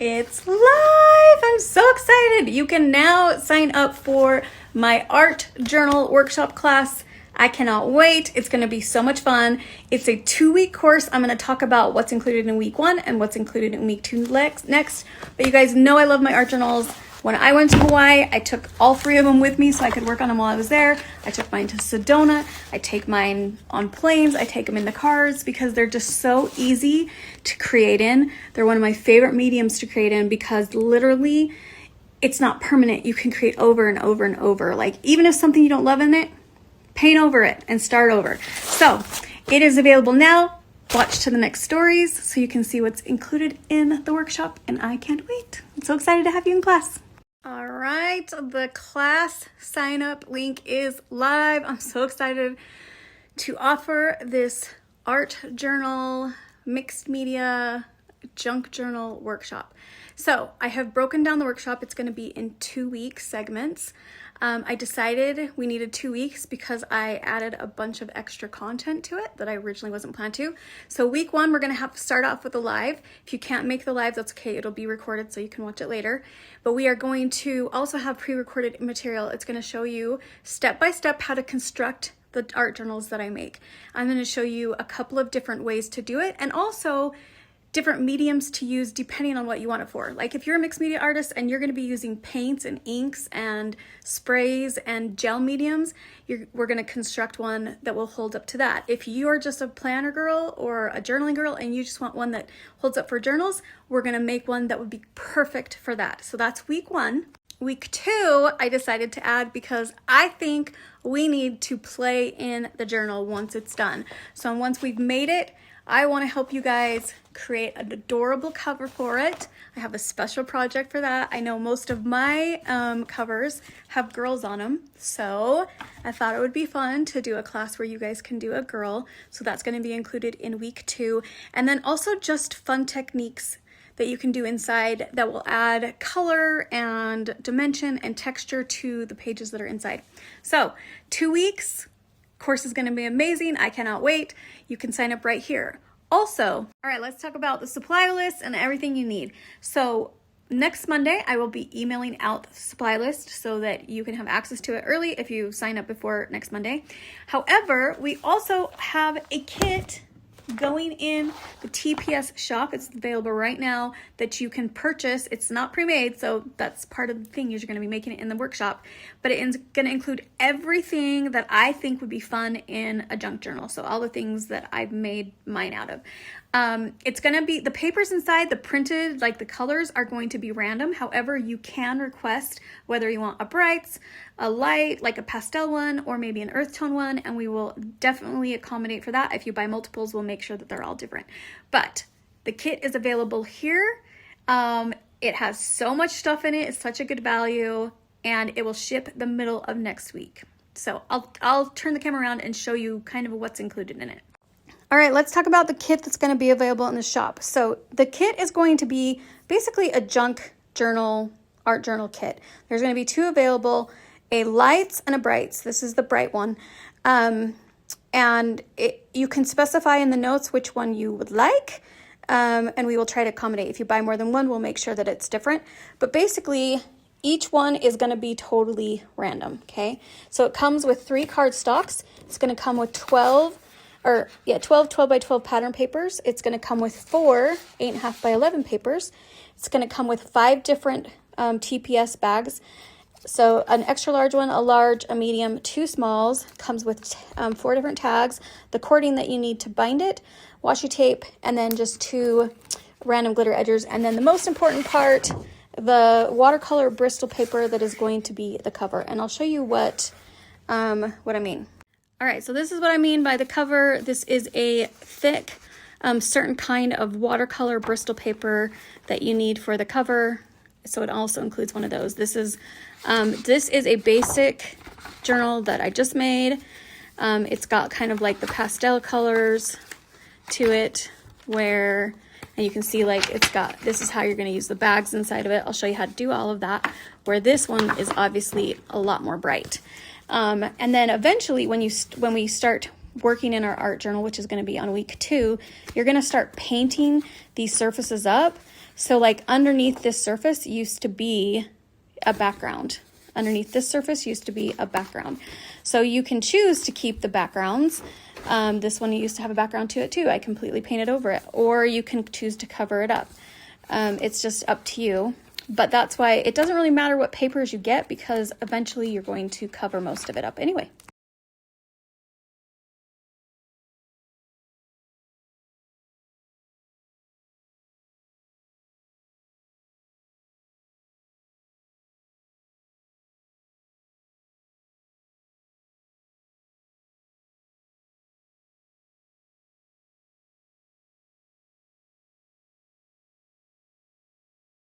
It's live! I'm so excited! You can now sign up for my art journal workshop class. I cannot wait. It's going to be so much fun. It's a 2-week course. I'm going to talk about what's included in week 1 and what's included in week 2 next. But you guys know I love my art journals. When I went to Hawaii, I took all 3 of them with me so I could work on them while I was there. I took mine to Sedona. I take mine on planes. I take them in the cars because they're just so easy to create in. They're one of my favorite mediums to create in because literally it's not permanent. You can create over and over and over. Like even if something you don't love in it, paint over it and start over. So it is available now. Watch to the next stories so you can see what's included in the workshop, and I can't wait. I'm so excited to have you in class. All right, the class sign up link is live. I'm so excited to offer this art journal, mixed media, junk journal workshop. So I have broken down the workshop. It's going to be in 2-week segments. I decided we needed 2 weeks because I added a bunch of extra content to it that I originally wasn't planned to. So week 1, we're going to have to start off with a live. If you can't make the live, that's okay. It'll be recorded so you can watch it later. But we are going to also have pre-recorded material. It's going to show you step by step how to construct the art journals that I make. I'm going to show you a couple of different ways to do it and also different mediums to use depending on what you want it for. Like if you're a mixed media artist and you're going to be using paints and inks and sprays and gel mediums, we're going to construct one that will hold up to that. If you're just a planner girl or a journaling girl and you just want one that holds up for journals, we're going to make one that would be perfect for that. So that's week 1. Week 2, I decided to add because I think we need to play in the journal once it's done. So once we've made it, I want to help you guys create an adorable cover for it. I have a special project for that. I know most of my covers have girls on them, so I thought it would be fun to do a class where you guys can do a girl. So that's going to be included in week 2. And then also just fun techniques that you can do inside that will add color and dimension and texture to the pages that are inside. So 2 weeks. Course is going to be amazing. I cannot wait. You can sign up right here. Also, all right, let's talk about the supply list and everything you need. So next Monday, I will be emailing out the supply list so that you can have access to it early if you sign up before next Monday. However, we also have a kit going in the TPS shop. It's available right now that you can purchase. It's not pre-made, so that's part of the thing. You're going to be making it in the workshop, but it's going to include everything that I think would be fun in a junk journal. So all the things that I've made mine out of. It's going to be the papers inside, the printed, like the colors are going to be random. However, you can request whether you want a brights, a light, like a pastel one, or maybe an earth tone one, and we will definitely accommodate for that. If you buy multiples, we'll make sure that they're all different. But the kit is available here. It has so much stuff in it. It's such a good value, and it will ship the middle of next week. So I'll turn the camera around and show you kind of what's included in it. All right, let's talk about the kit that's going to be available in the shop. So the kit is going to be basically a junk journal, art journal kit. There's going to be 2 available, a lights and a brights. This is the bright one. And you can specify in the notes which one you would like, and we will try to accommodate. If you buy more than one, we'll make sure that it's different. But basically, each one is going to be totally random, okay? So it comes with 3 cardstocks. It's going to come with 12 by 12 pattern papers. It's going to come with 4 8.5 by 11 papers. It's going to come with 5 different TPS bags. So an extra large one, a large, a medium, 2 smalls. Comes with 4 different tags, the cording that you need to bind it, washi tape, and then just 2 random glitter edgers. And then the most important part, the watercolor Bristol paper that is going to be the cover. And I'll show you what I mean. All right, so this is what I mean by the cover. This is a thick, certain kind of watercolor Bristol paper that you need for the cover. So it also includes one of those. This is a basic journal that I just made. It's got kind of like the pastel colors to it and you can see like this is how you're going to use the bags inside of it. I'll show you how to do all of that, where this one is obviously a lot more bright. And then eventually when we start working in our art journal, which is going to be on week 2, you're going to start painting these surfaces up. So like underneath this surface used to be a background. Underneath this surface used to be a background. So you can choose to keep the backgrounds. This one used to have a background to it too. I completely painted over it. Or you can choose to cover it up. It's just up to you. But that's why it doesn't really matter what papers you get, because eventually you're going to cover most of it up anyway.